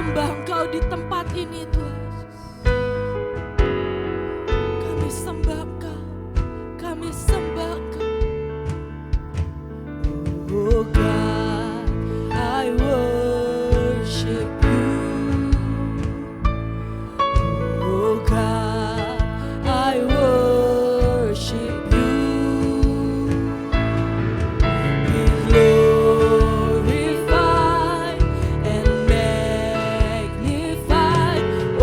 sembah Engkau di tempat ini Tuhan Yesus. Kami sembah Engkau, kami sembah Engkau. Oh God, I worship you. Oh God, I worship you. Be glorified and magnified.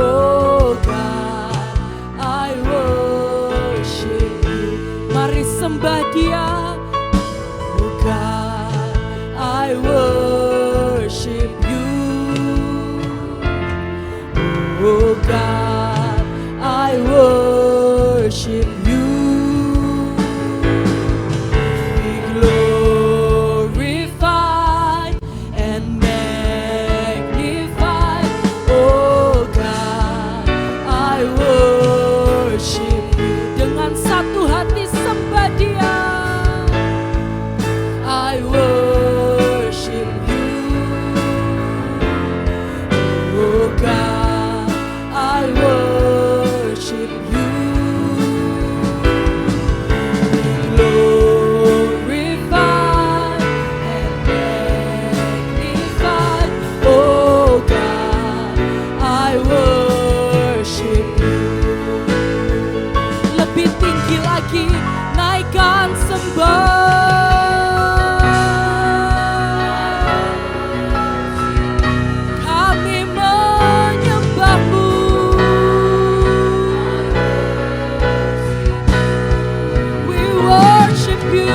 Oh God, I worship you. Mari sembah Dia. Oh God, I worship you. Oh God, I worship you. Be glorified and magnified. Oh God, I worship you. Dengan satu hati sembah Dia. I worship you. Oh God, I worship you. Be glorified and magnified. Oh God, I worship you. Lebih tinggi lagi, naikkan sembah. Kami menyembahmu. We worship you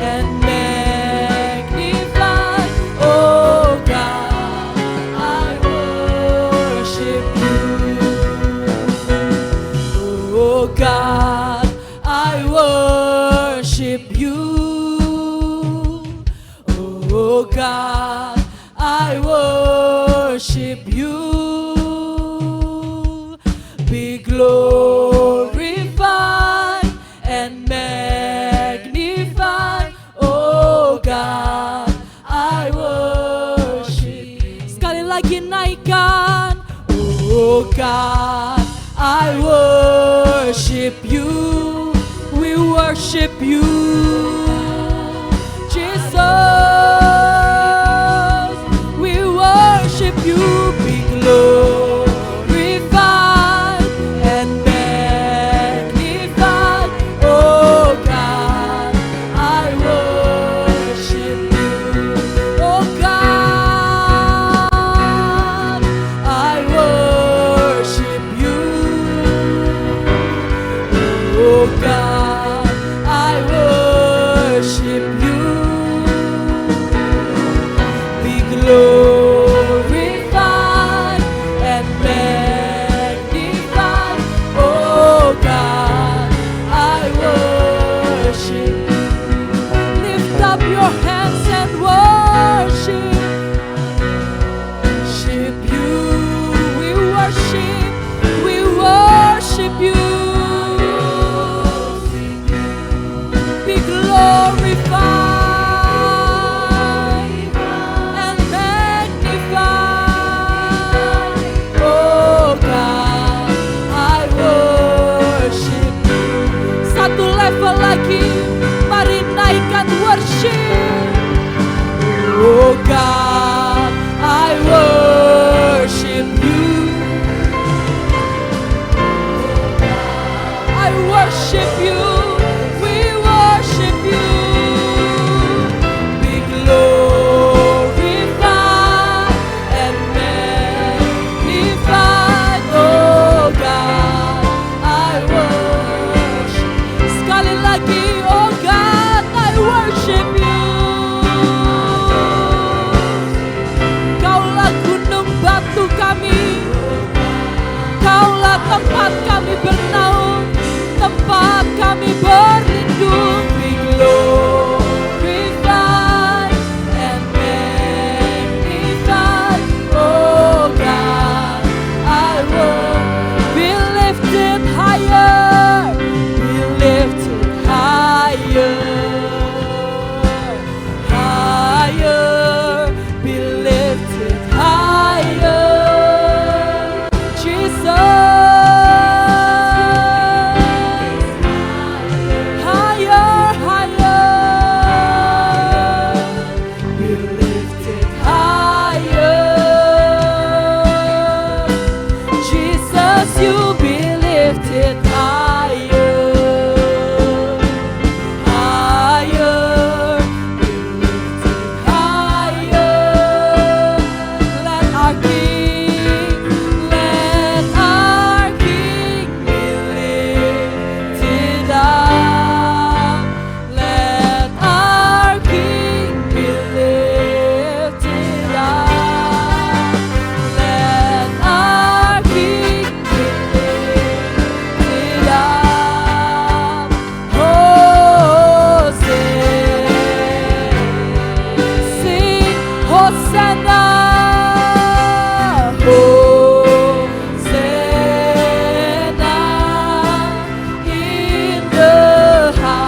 and magnify. Oh God, I worship you. Oh God, I worship you. Oh God, I worship you. Be glorified and magnified. Oh God, I worship you. Sekali lagi naikkan. Oh God, I worship you. We worship you, Jesus. We worship you. Be glorified and magnified. Hosanna, in the highest.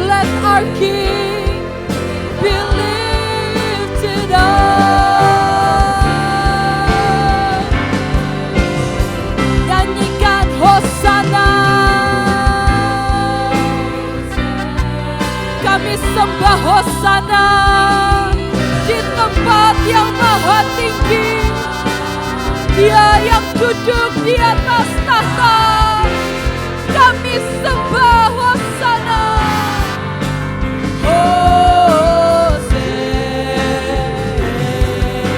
Let our King be lifted up. Nyanyikan Hosanna. Kami sembah Hosanna di tempat yang maha tinggi. Dia yang duduk di atas tahta. Kami sembah Hosanna.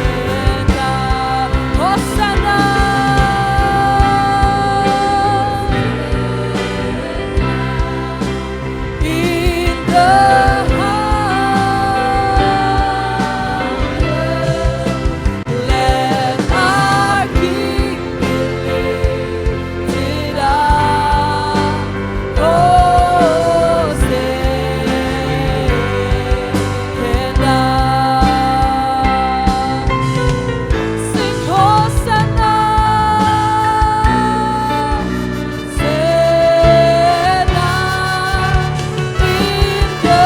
Hosanna, Hosanna in the highest. Let our King be lifted up. Sing Hosanna, Hosanna in the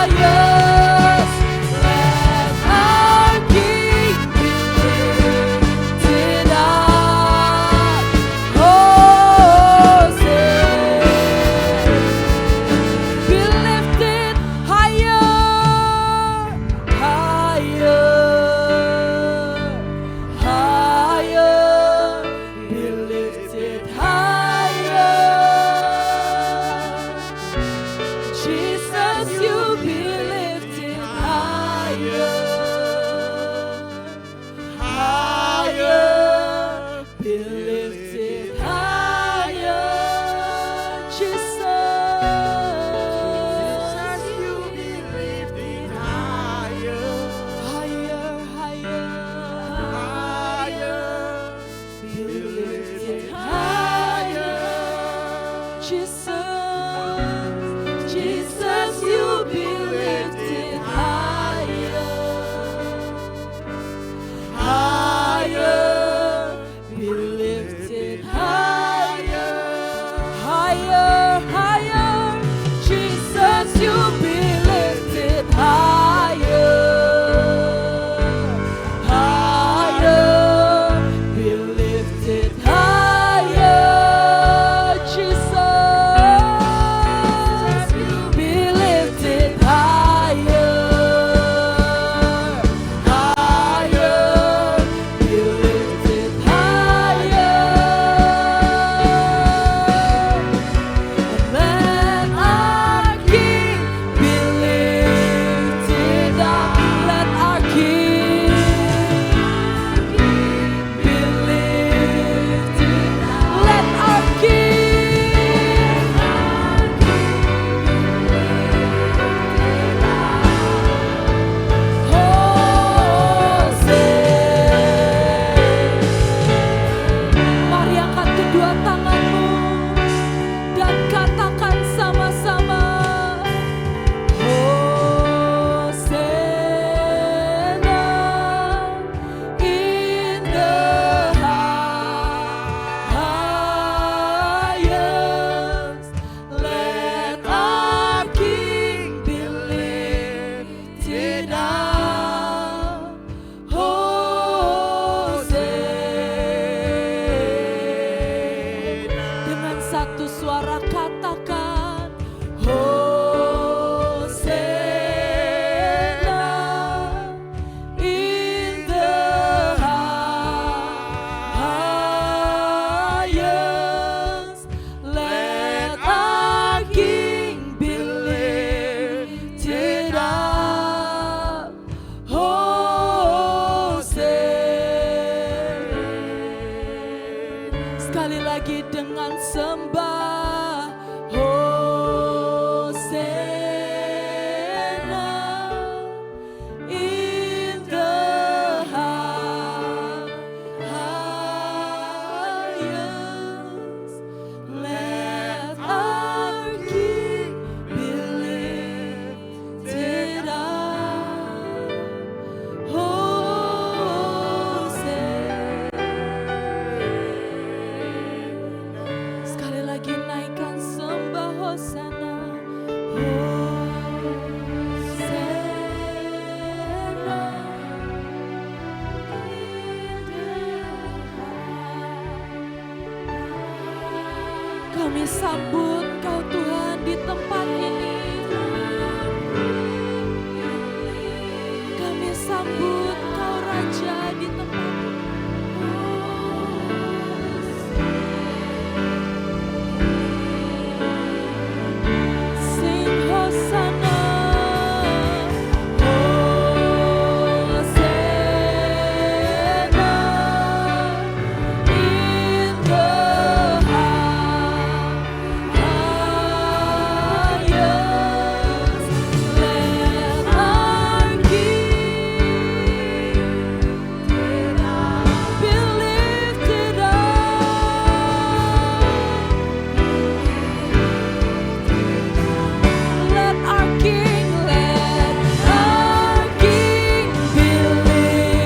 highest. Let our King be lifted up. Hosanna, be lifted higher, higher, higher, be lifted higher. Jesus, you be lifted higher, higher, be lifted higher. Jesus, you be lifted higher, higher, higher, higher, be lifted higher. Jesus, Jesus, you be lifted higher, higher, be lifted higher, higher, higher. Jesus, you be lifted higher, higher, be lifted higher. Jesus, be lifted higher, higher, be lifted higher. Let our King be lifted up. Let our King be lifted up. Let our King Mari angkat kedua tanganmu dan katakan sama-sama, Hosanna in the highest. Let our King be lifted up. Hosanna. Dengan satu suara katakan, Hosanna in the highest. Let our King be lifted up. Hosanna. Sekali lagi dengan sembah, Hosanna in the highest. Kami sambut Kau Tuhan di tempat ini. Kami sambut Kau Raja di tempat ini. Sing Hosanna, Hosanna in the highest. Let our King be lifted up. Let our King be lifted up.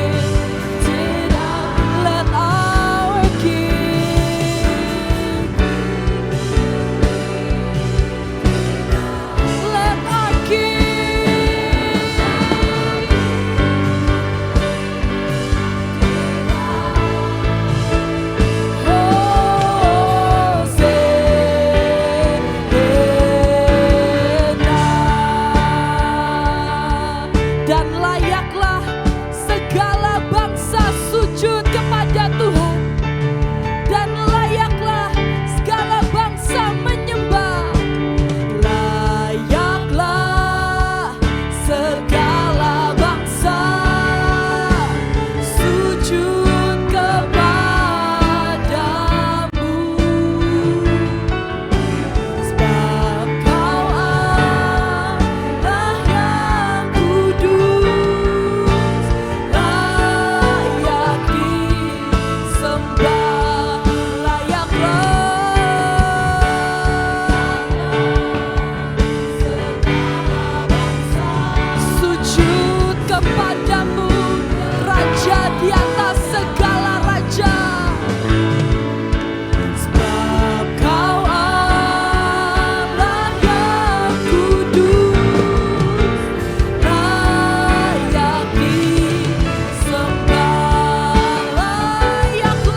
Let our King, let our dan layaklah segala bangsa sujud kepada Tuhan, dan layaklah segala bangsa menyembah. Layaklah segala bangsa sujud kepadamu, sebab Kau Allah yang kudus, layak disembah. Layaklah sujud kepadamu, Raja di atas segala raja. Sebab Kau Allah yang kudus, layak disembah. Layaklah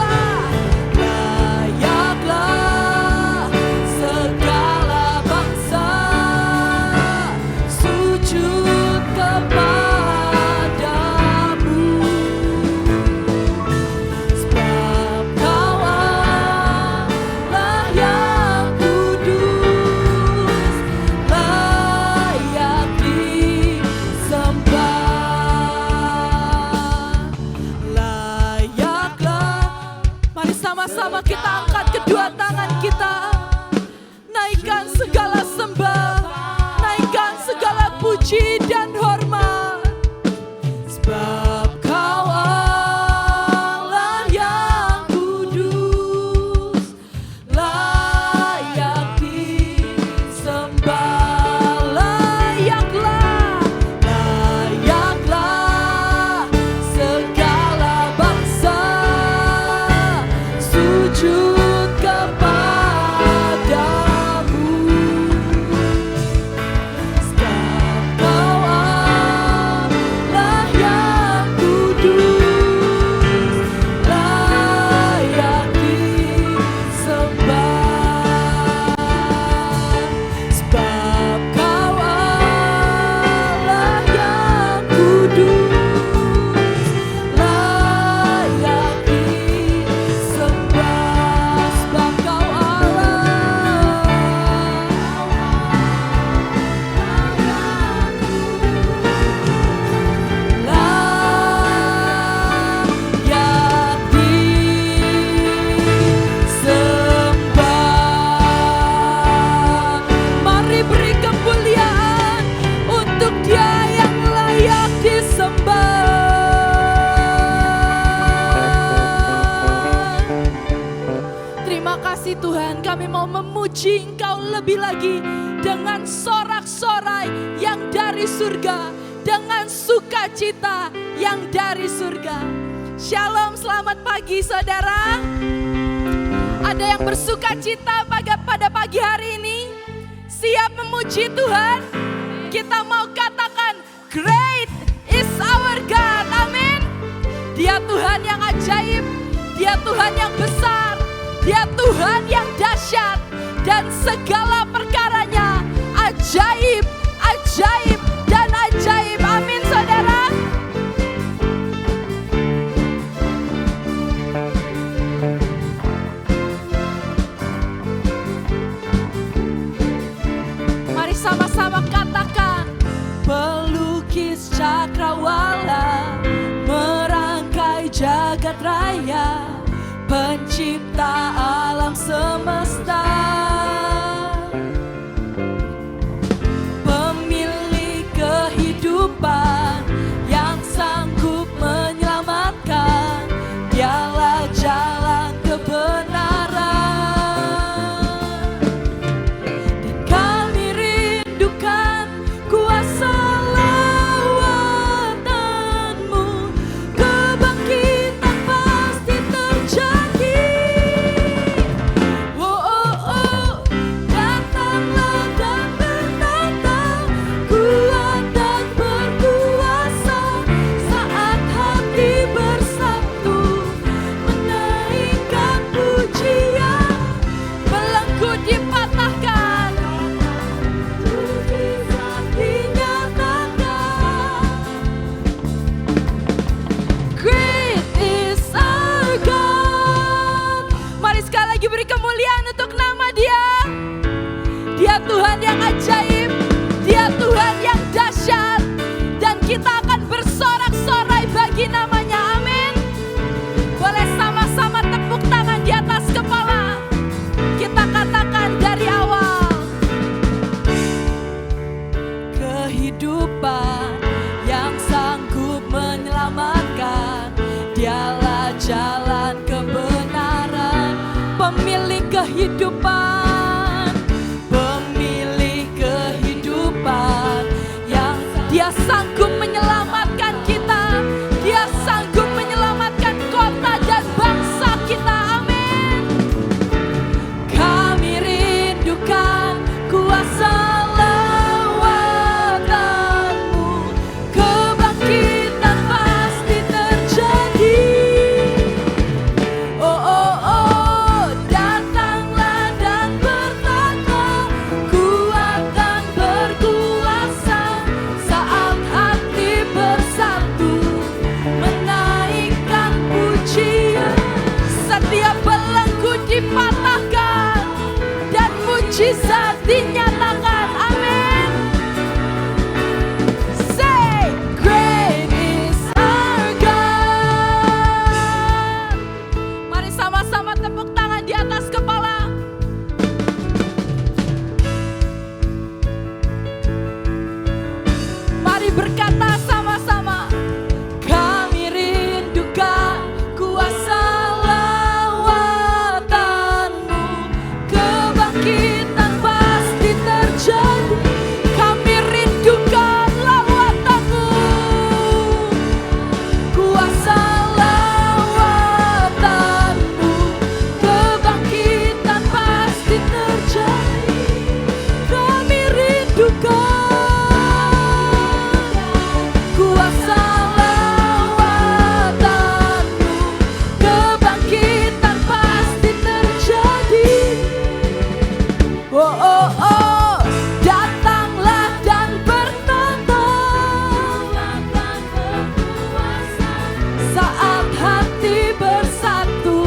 segala bangsa sujud kepadamu, sebab Kau Allah yang kudus, layak disembah. Layaklah. Mari sama-sama kita angkat kedua tangan kita, naikkan segala sembah, naikkan segala puji dan hormat. Sebab Kau Allah yang kudus, layak disembah. Layaklah segala bangsa sujud kepadamu, sebab Kau Allah yang kudus, layak disembah. Sebab Kau Allah yang kudus, layak disembah. Sebab Kau layak disembah. Mari beri kemuliaan untuk Dia yang layak disembah. Terima kasih Tuhan, kami mau memuji Engkau lebih lagi dengan sorak-sorai yang dari surga, dengan sukacita yang dari surga. Shalom, selamat pagi saudara. Ada yang bersukacita pada pagi hari ini? Siap memuji Tuhan? Kita mau katakan, great is our God. Amin. Dia Tuhan yang ajaib, Dia Tuhan yang besar, Dia Tuhan yang dahsyat, pemilik kehidupan, pemilik kehidupan yang Dia sanggup menyelamatkan kita, Dia sanggup menyelamatkan kota dan bangsa kita. Amin. Kami rindukan kuasa lawatan-Mu, kebangkitan pasti terjadi. Oh, oh, oh, datanglah dan bertata, kuat dan berkuasa, saat hati bersatu, menaikkan pujian. Setiap belenggu dipatahkan dan mujizat dinyatakan. Amin. Say, great is our God. Mari sama-sama tepuk tangan di atas kepala. Mari berkata sama-sama, kami rindukan kuasa lawatan-Mu, kebangkitan pasti terjadi. Kami rindukan lawatan-Mu, kuasa lawatan-Mu, kebangkitan pasti terjadi. Kami rindukan kuasa lawatan-Mu, kebangkitan pasti terjadi. Oh, oh, oh, datanglah dan bertata, saat hati bersatu,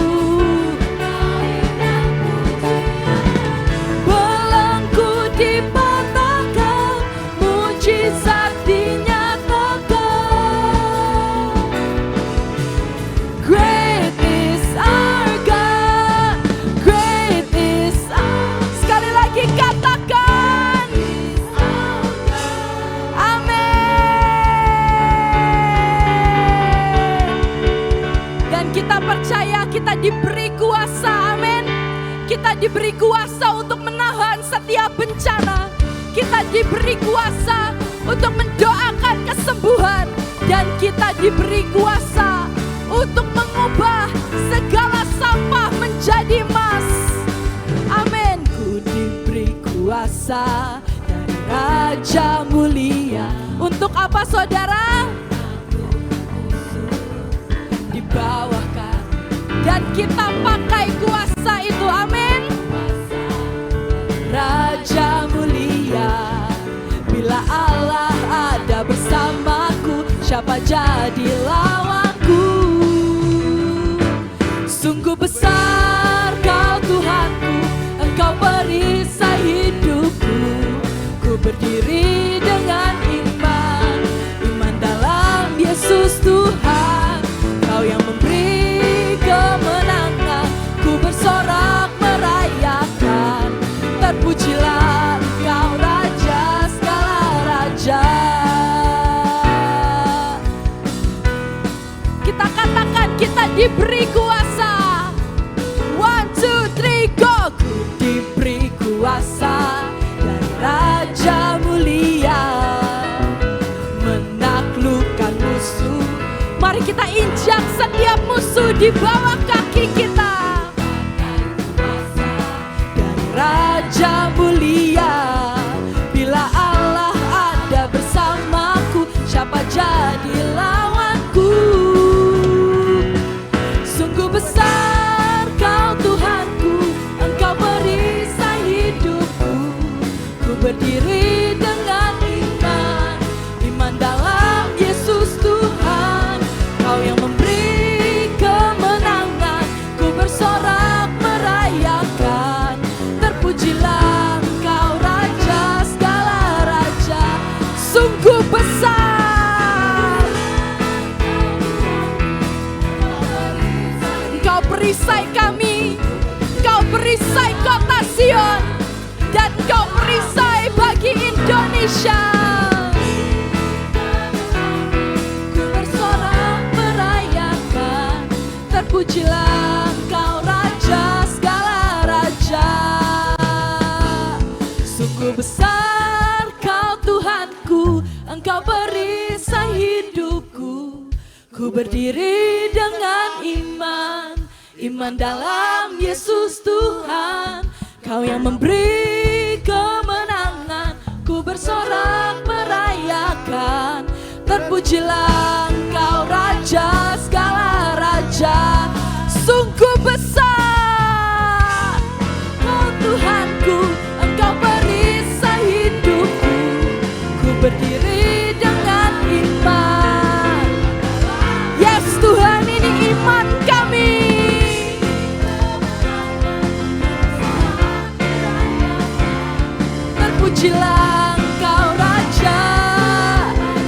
belenggu dipatahkan, mujizat dinyatakan. Great is our God, great is our. Sekali lagi katakan, amin. Dan kita percaya kita diberi kuasa, amin. Kita diberi kuasa untuk menahan setiap bencana. Kita diberi kuasa untuk mendoakan kesembuhan. Dan kita diberi kuasa untuk mengubah segala sampah menjadi emas. Amin. Ku diberi kuasa dari Raja Mulia. Untuk apa saudara? Dibawakan. Dan kita pakai kuasa itu, amin. Raja Mulia, bila Allah ada bersamaku, siapa jadi lawanku? Sungguh besar Kau Tuhanku, Engkau perisai hidupku. Ku berdiri dengan iman, iman dalam Yesus Tuhan. Kau yang memberi kemenangan, ku bersorak merayakan. Terpujilah Engkau Raja segala raja. Kita katakan kita diberi kuasa. 1, 2, 3, go. Ku diberi kuasa dari Raja Mulia, menaklukkan musuh. Mari kita injak setiap musuh di bawah kaki kita. Dari Raja Mulia, bila Allah ada bersamaku, siapa jadi lawanku? Sungguh besar Kau Tuhanku, Engkau perisai hidupku. Ku berdiri dengan iman, iman dalam Yesus Tuhan. Kau yang memberi kemenangan, ku bersorak merayakan. Terpujilah Engkau Raja segala raja. Sungguh besar Engkau perisai kami, Engkau perisai kota Sion, dan Engkau perisai bagi Indonesia. Ku bersorak merayakan, terpujilah Engkau Raja segala Engkau perisai hidupku. Ku berdiri dengan iman, iman dalam Yesus Tuhan. Kau yang memberi kemenangan, ku bersorak merayakan. Terpujilah Engkau Raja segala raja, sungguh besar Kau Tuhanku. Engkau perisai hidupku. Ku berdiri dengan iman. Yes Tuhan, ini iman kami. Terpujilah Engkau Raja.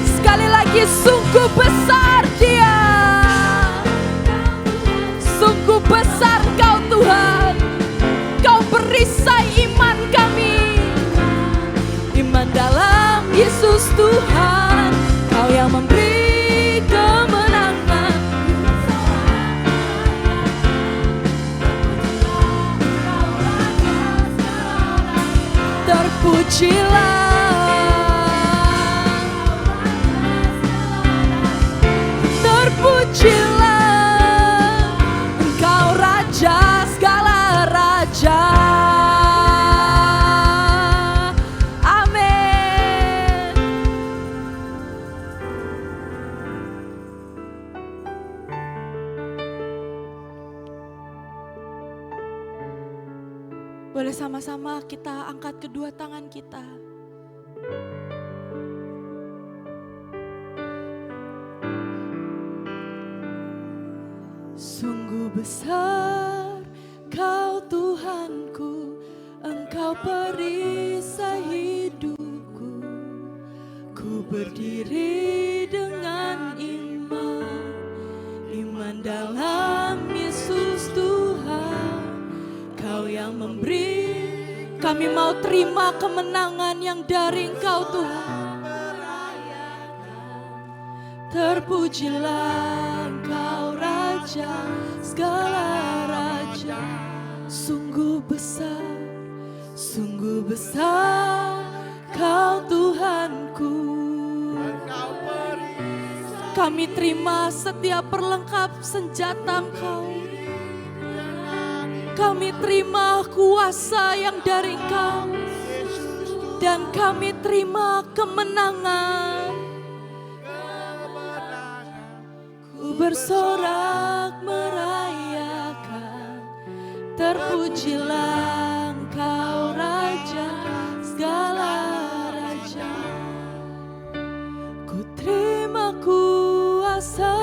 Sekali lagi, sungguh besar Dia. Sungguh besar Kau Tuhan. Kau perisai iman kami. Iman dalam Yesus Tuhan. Kau yang memberi kemenangan. Terpujilah. Terpujilah Engkau Raja segala raja. Amin. Boleh sama-sama kita angkat kedua tangan kita. Sungguh besar Kau Tuhanku, Engkau perisai hidupku. Ku berdiri dengan iman, iman dalam Yesus Tuhan. Kau yang memberi, kami mau terima kemenangan yang dari Engkau Tuhan. Terpujilah Engkau Raja segala raja. Sungguh besar Kau Tuhanku. Kami terima setiap perlengkap senjata Engkau. Kami terima kuasa yang dari Engkau. Dan kami terima kemenangan. Ku bersorak merayakan. Terpujilah Engkau Raja segala raja. Ku terima kuasa.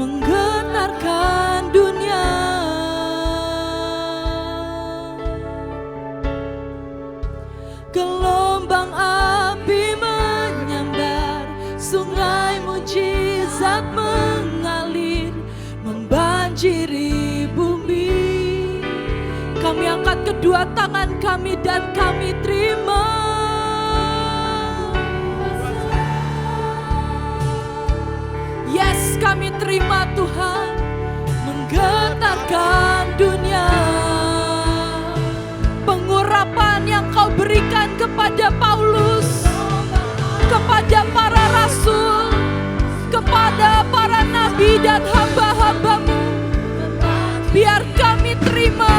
Menggetarkan dunia. Gelombang api menyambar, sungai mujizat mengalir, membanjiri bumi. Kami angkat kedua tangan kami dan kami terima. Yes, kami terima Tuhan. Menggetarkan dunia. Pengurapan yang Kau berikan kepada Paulus, kepada para rasul, kepada para nabi dan hamba-hamba-Mu. Biar kami terima.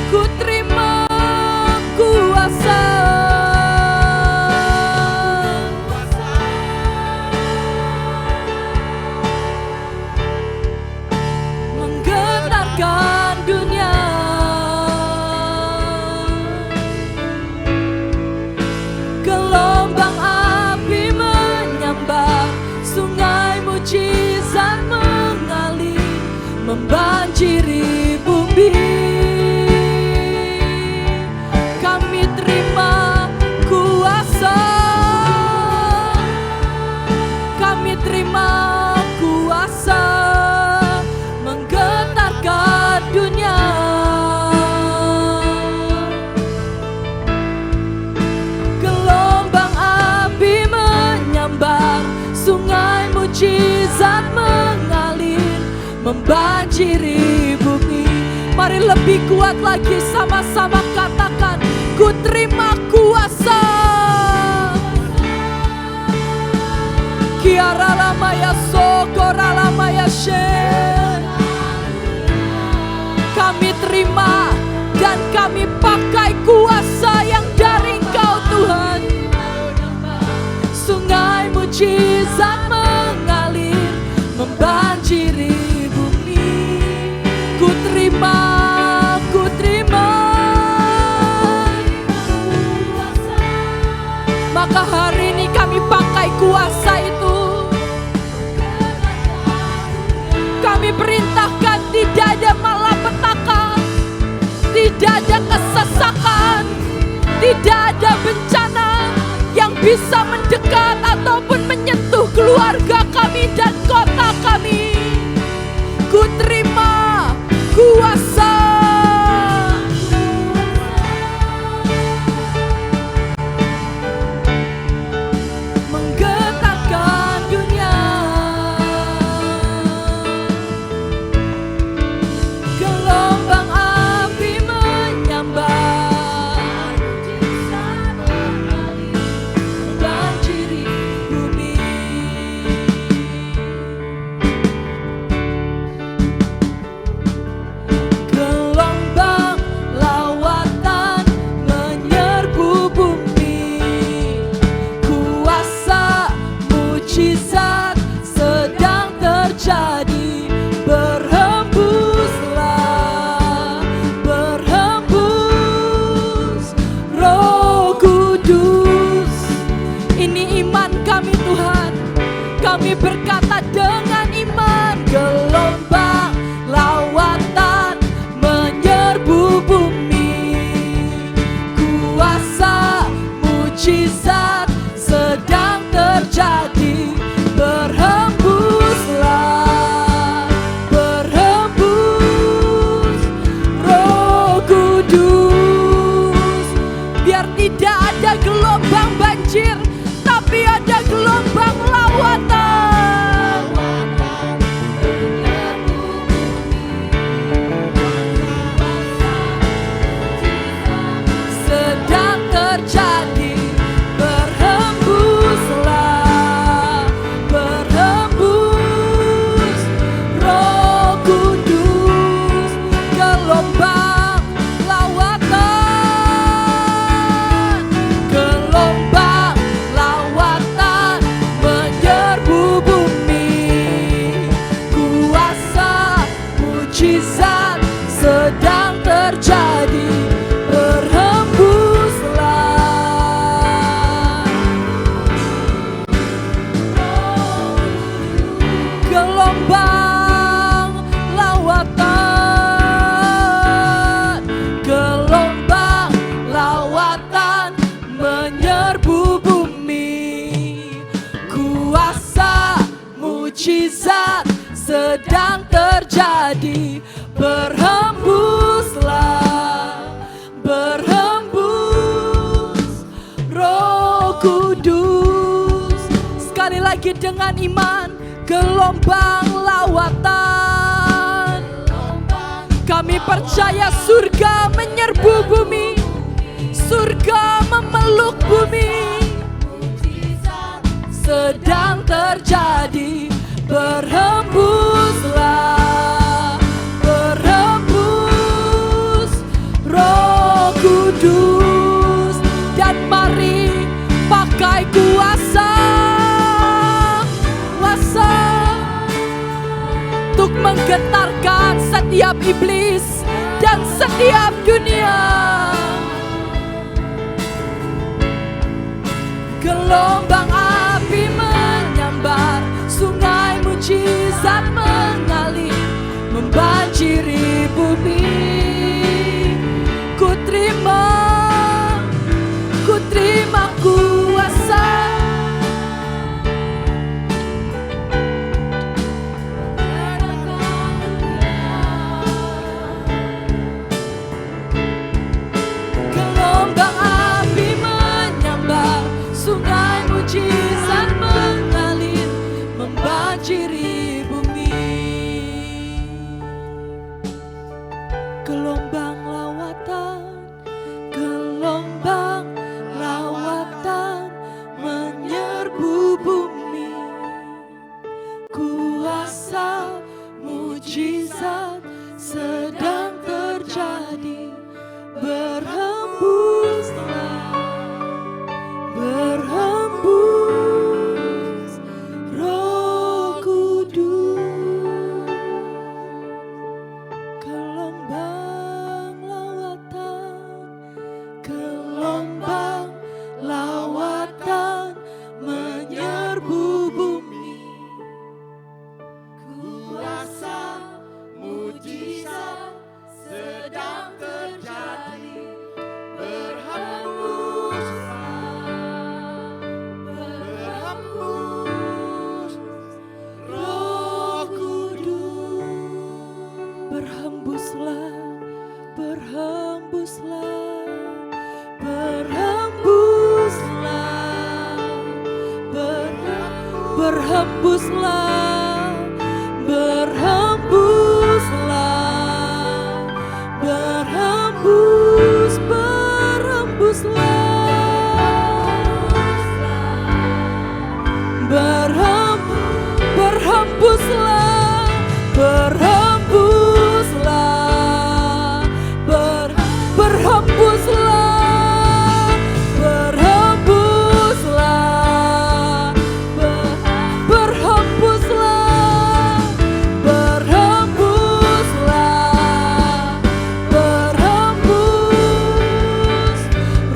Ku terima kuasa. Menggetarkan dunia. Gelombang api menyambar, sungai mujizat mengalir, membanjiri bumi. Kami terima kuasa. Kami terima kuasa. Menggetarkan dunia. Gelombang api menyambar, sungai mujizat mengalir, membanjiri bumi. Mari lebih kuat lagi, sama-sama katakan, ku terima kuasa. Kiara lamaya sokora lamaya she. Kami terima dan kami pakai kuasa yang dari Engkau Tuhan. Sungai mujizat mengalir, membanjiri bumi. Ku terima, ku terima. Maka hari ini kami pakai kuasa itu. Kami perintahkan tidak ada malapetaka, tidak ada kesesakan, tidak ada bencana yang bisa mendekat ataupun menyentuh keluarga kami dan kota kami. Ku terima kuasa. Menggetarkan dunia, gelombang api menyambar, banjiri bumi. Gelombang lawatan menyerbu bumi. Kuasa mujizat sedang terjadi. Berhembuslah, berhembus Roh Kudus. Ini iman kami Tuhan. Kami berkata dengan iman. Gelombang lawatan menyerbu bumi. Kuasa mujizat sedang terjadi. Berhembuslah, berhembus Roh Kudus. Biar tidak ada gelombang banjir, tapi ada gelombang lawatan. Sedang terjadi. Berhembuslah, berhembus Roh Kudus. Gelombang lawatan, gelombang lawatan menyerbu bumi. Kuasa mujizat sedang terjadi. Berhembuslah, gelombang lawatan, gelombang lawatan menyerbu bumi. Kuasa mujizat sedang terjadi. Berhembuslah, berhembus Roh Kudus. Sekali lagi dengan iman. Gelombang lawatan. Kami percaya surga menyerbu bumi. Surga memeluk bumi. Sedang terjadi. Berhembuslah, berhembus Roh Kudus. Dan mari pakai kuasa, kuasa untuk menggetarkan setiap iblis dan setiap dunia. Gelombang api menyambar, sungai mujizat mengalir, membanjiri bumi. Ku terima kuasa. Gelombang api menyambar, sungai mujizat mengalir, kuasa mujizat sedang terjadi. Berhembuslah, berhembus Roh Kudus. Gelombang lawatan menyerbu bumi. Kuasa mujizat sedang terjadi. Berhembuslah, berhembus Roh Kudus. Berhembuslah, berhembuslah, berhembuslah, berhembuslah, berhembuslah, berhembus, berhembuslah, berhembuslah, berhembuslah, berhembuslah, berhembuslah, berhembuslah, berhembuslah, berhembus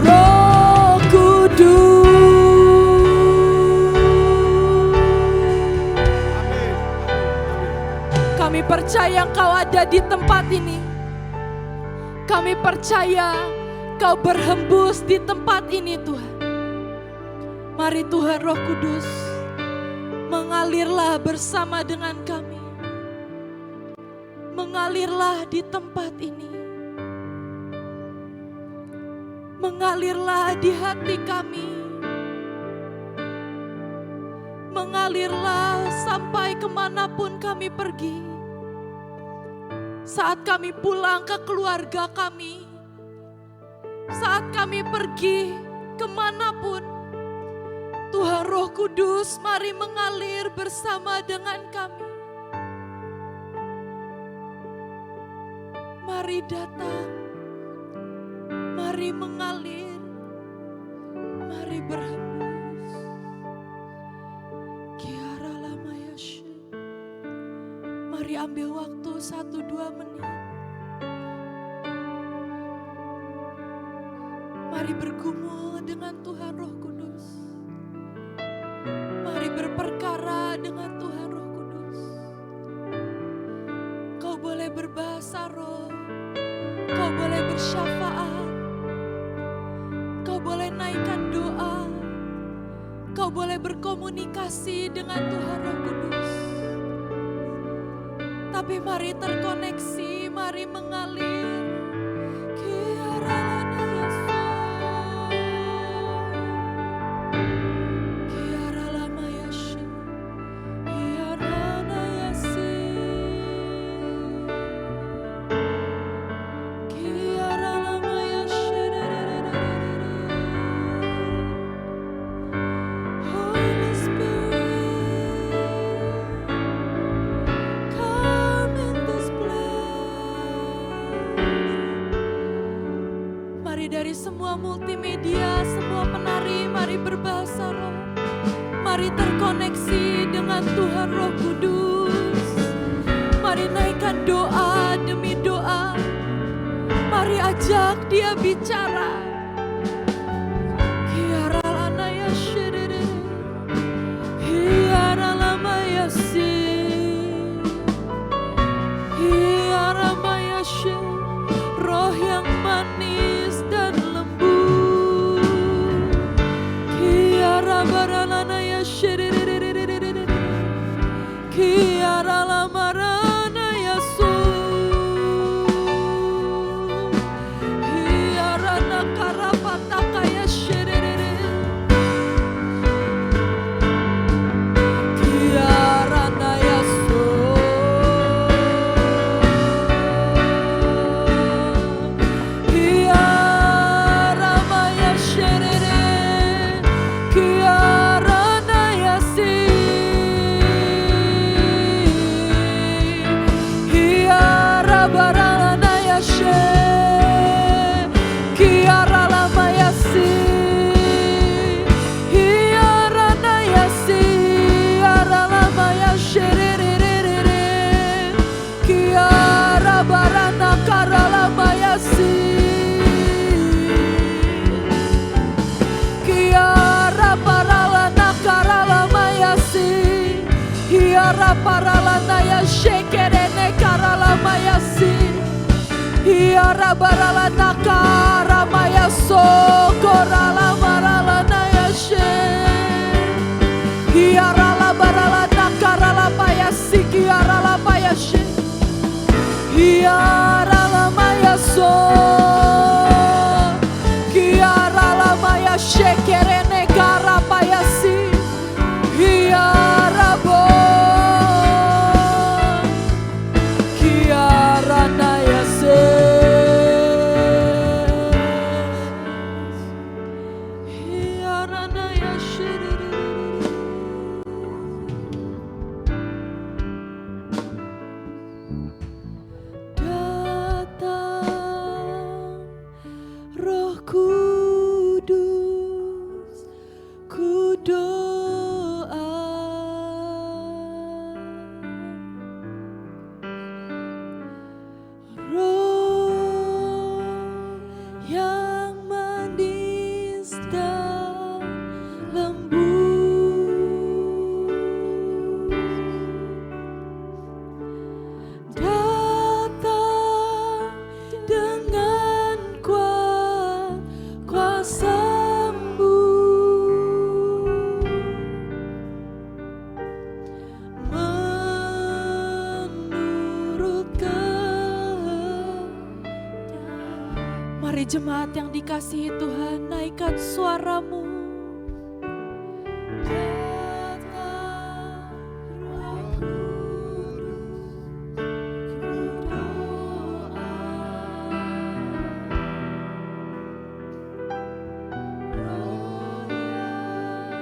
Roh Kudus. Kami percaya Engkau ada di tempat ini. Kami percaya Kau berhembus di tempat ini, Tuhan. Mari Tuhan Roh Kudus, mengalirlah bersama dengan kami. Mengalirlah di tempat ini. Mengalirlah di hati kami. Mengalirlah sampai kemanapun kami pergi. Saat kami pulang ke keluarga kami, saat kami pergi kemanapun, Tuhan Roh Kudus mari mengalir bersama dengan kami. Mari datang, mari mengalir, mari berhembus. Kiara lama Yesus. Mari ambil waktu 1-2 menit. Mari bergumul dengan Tuhan Roh Kudus. Mari berperkara dengan Tuhan Roh Kudus. Kau boleh berbahasa roh. Kau boleh bersyafaat. Kau boleh naikkan doa. Kau boleh berkomunikasi dengan Tuhan Roh Kudus. Tapi mari terkoneksi, mari mengalir. Kiara lana Yesus. Kiara lama Yesus. Kiara lana Yesus. Kiara lama Yesus. Holy Spirit, come in this place. Mari dari semua multimedia, semua penari, mari berbahasa roh. Mari terkoneksi dengan Tuhan Roh Kudus. Mari naikkan doa demi doa. Mari ajak Dia bicara. Kiara lana Yesus. Kiara lama Yesus. Kiara lama Yesus. Roh yang manis dan lembut. Kiara baralana Yesus. Kiara lama rana Yesus. Kiara nakarapata kaya Yesus. Kiara na Yesus. Kiara maya sherere. Kiara na Yesus. paralana ya shekerene karala mayasi. Hiara baralana karamaya sokorala maralana ya she. Hiara la baralana karala payasi kiara la payashi. Hiara la maya so. Kiara la maya shekerene karapayasi. Hiara bo. Kiara naya se. Hiara naya shiriri. Datang Roh Kudus, ku doa. Roh yang manis dan lembut, datang dengan kuat kuasa-Mu, menurut kehendak. Mari jemaat yang dikasihi Tuhan, naikkan suaramu. Datang Roh Kudus, ku doa. Roh yang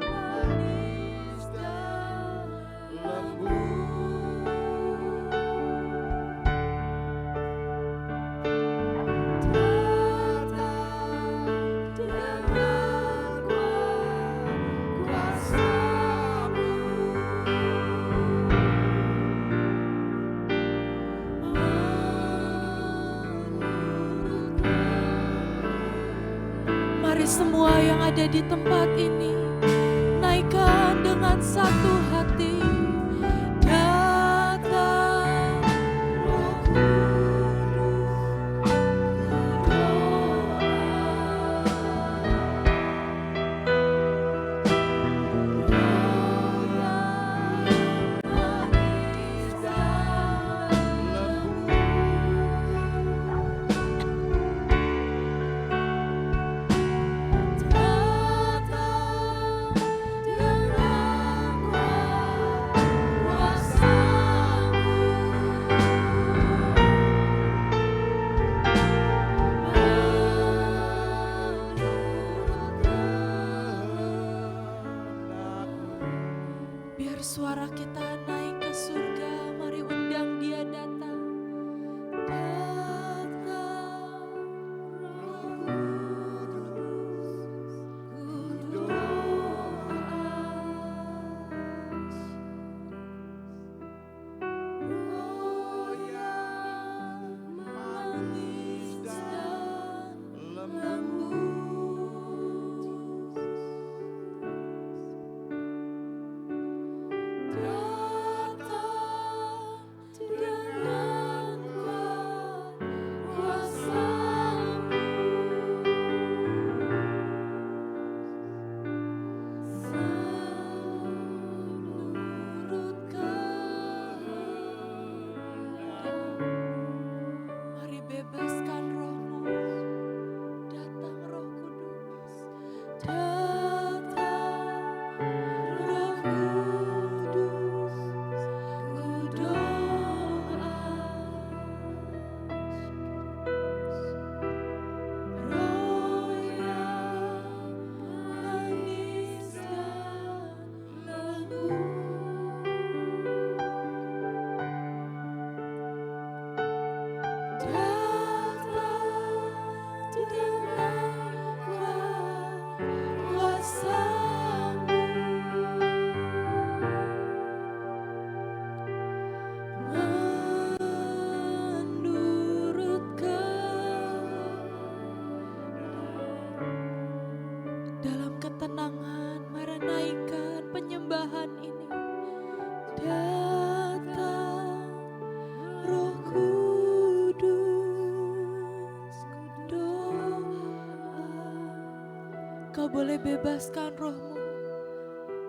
manis dan lembut, datang dengan kuasa-Mu, menurut kehendak. Mari semua yang ada di tempat ini, naikkan dengan satu hati. Datang Roh Kudus, ku doa. Roh yang manis dan lembut, datang dengan Engkau boleh bebaskan rohmu.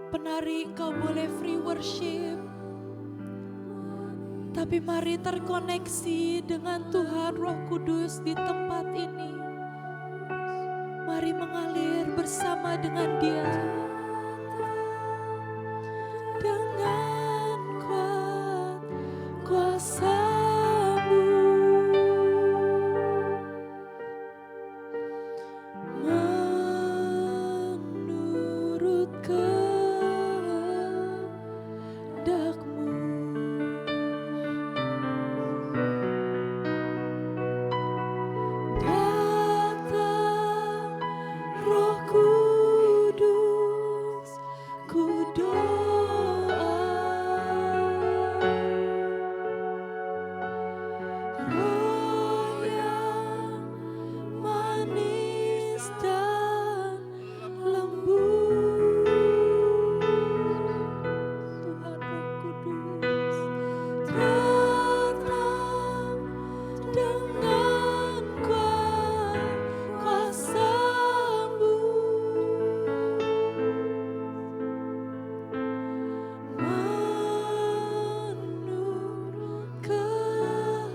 Penari, engkau boleh free worship. Tapi mari terkoneksi dengan Tuhan Roh Kudus di tempat ini. Mari mengalir bersama dengan Dia. Dengan kuat kuasa-Mu, menurut kehendak-Mu, datang Roh Kudus, ku doa. Roh yang manis dan lembut, Tuhan Roh Kudus, datang dengan kuat kuasa-Mu, menurut kehendak.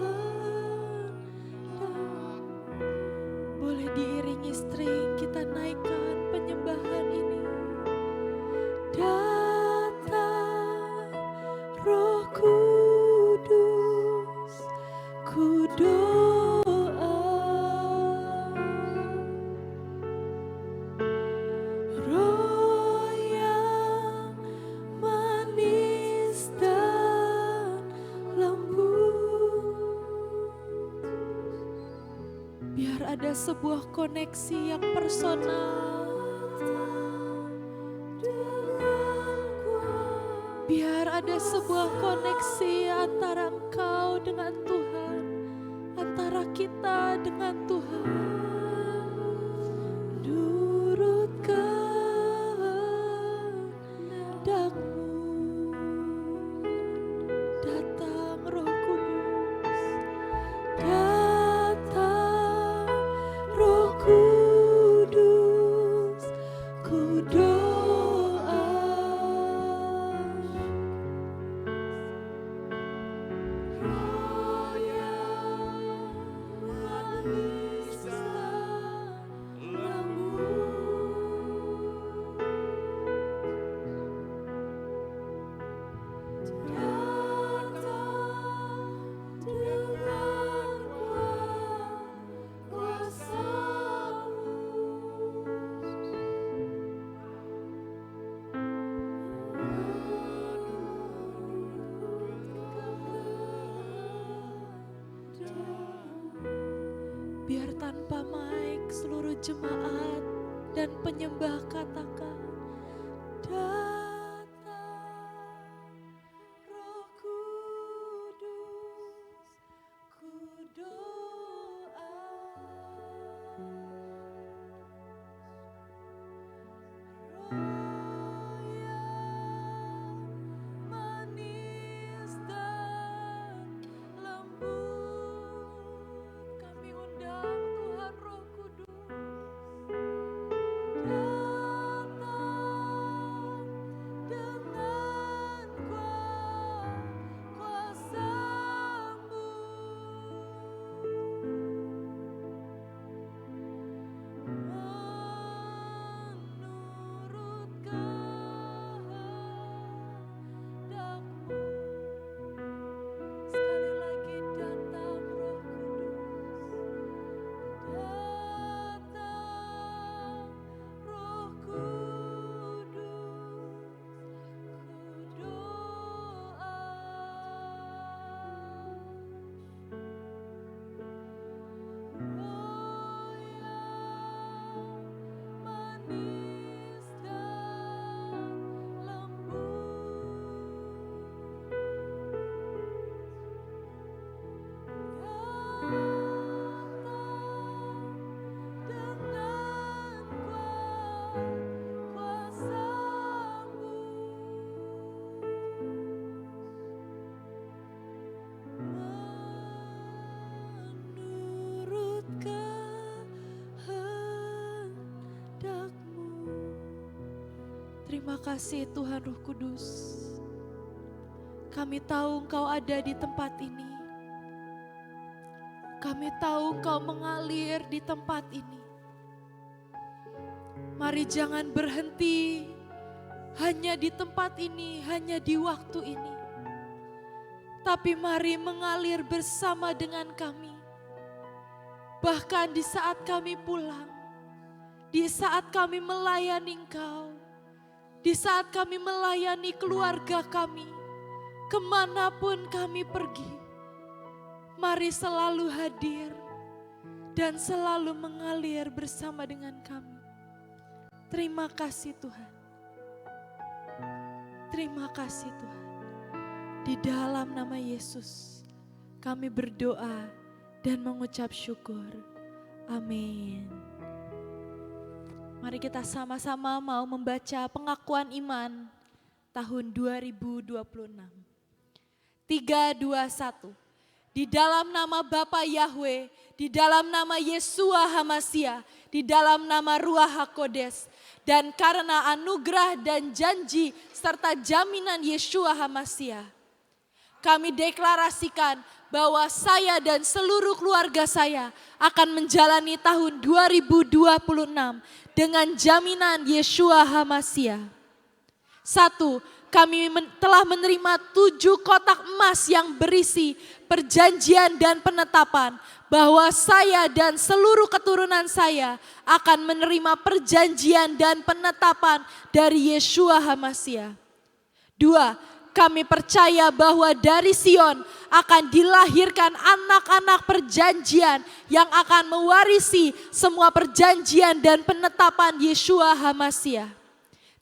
Boleh diiringi string, kita naikkan penyembahan ini. Datang Roh Kudus, ku doa. Roh yang manis dan lembut. Biar ada sebuah koneksi yang personal. Biar ada sebuah koneksi antara engkau dengan Tuhan, antara kita dengan Tuhan. Nurut kehendak-Mu, datang Roh Kudus, datang Roh Kudus, ku doa. Roh yang manis dan lembut, datang dengan kuat kuasa-Mu, biar tanpa mic seluruh jemaat dan penyembah katakan, datang Roh Kudus, ku doa. Roh yang manis dan lembut, kami undang Tuhan Roh Kudus, datang Terima kasih Tuhan Roh Kudus. Kami tahu Engkau ada di tempat ini. Kami tahu Engkau mengalir di tempat ini. Mari jangan berhenti hanya di tempat ini, hanya di waktu ini. Tapi mari mengalir bersama dengan kami. Bahkan di saat kami pulang, di saat kami melayani Engkau, di saat kami melayani keluarga kami, kemanapun kami pergi, mari selalu hadir dan selalu mengalir bersama dengan kami. Terima kasih Tuhan. Terima kasih Tuhan. Di dalam nama Yesus kami berdoa dan mengucap syukur. Amin. Mari kita sama-sama mau membaca pengakuan iman tahun 2026. 3, 2, 1. Di dalam nama Bapa Yahweh, di dalam nama Yeshua Hamashiach, di dalam nama Ruach HaKodes, dan karena anugerah dan janji serta jaminan Yeshua Hamashiach, kami deklarasikan bahwa saya dan seluruh keluarga saya akan menjalani tahun 2026 dengan jaminan Yeshua Hamashiach. 1. Kami telah menerima 7 kotak emas yang berisi perjanjian dan penetapan bahwa saya dan seluruh keturunan saya akan menerima perjanjian dan penetapan dari Yeshua Hamashiach. 2. Kami percaya bahwa dari Sion akan dilahirkan anak-anak perjanjian yang akan mewarisi semua perjanjian dan penetapan Yeshua Hamashiach.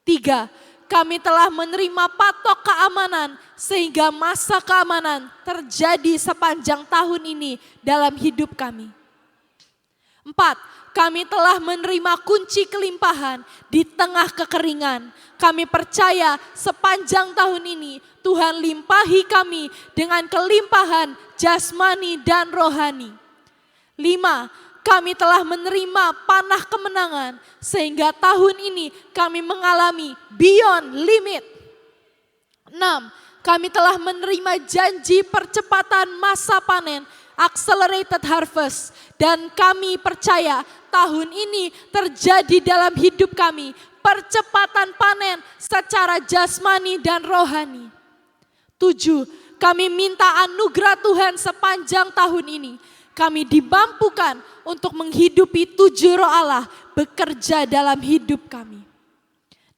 3. Kami telah menerima patok keamanan sehingga masa keamanan terjadi sepanjang tahun ini dalam hidup kami. 4. Kami telah menerima kunci kelimpahan di tengah kekeringan. Kami percaya sepanjang tahun ini Tuhan limpahi kami dengan kelimpahan jasmani dan rohani. 5. Kami telah menerima panah kemenangan sehingga tahun ini kami mengalami beyond limit. 6. Kami telah menerima janji percepatan masa panen, accelerated harvest, dan kami percaya tahun ini terjadi dalam hidup kami percepatan panen secara jasmani dan rohani. 7. Kami minta anugerah Tuhan sepanjang tahun ini. Kami dimampukan untuk menghidupi 7 roh Allah bekerja dalam hidup kami.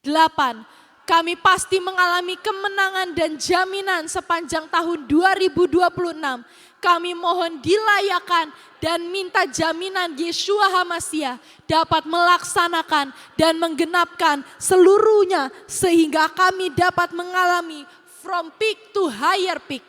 8. Kami pasti mengalami kemenangan dan jaminan sepanjang tahun 2026. Kami mohon dilayakan dan minta jaminan Yeshua Hamashiach dapat melaksanakan dan menggenapkan seluruhnya sehingga kami dapat mengalami from peak to higher peak.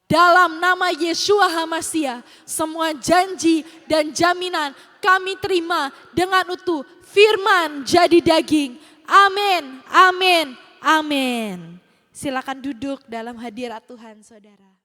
Dalam nama Yeshua Hamashiach, semua janji dan jaminan kami terima dengan utuh. Firman jadi daging. Amin, amin, amin. Silakan duduk dalam hadirat Tuhan, saudara.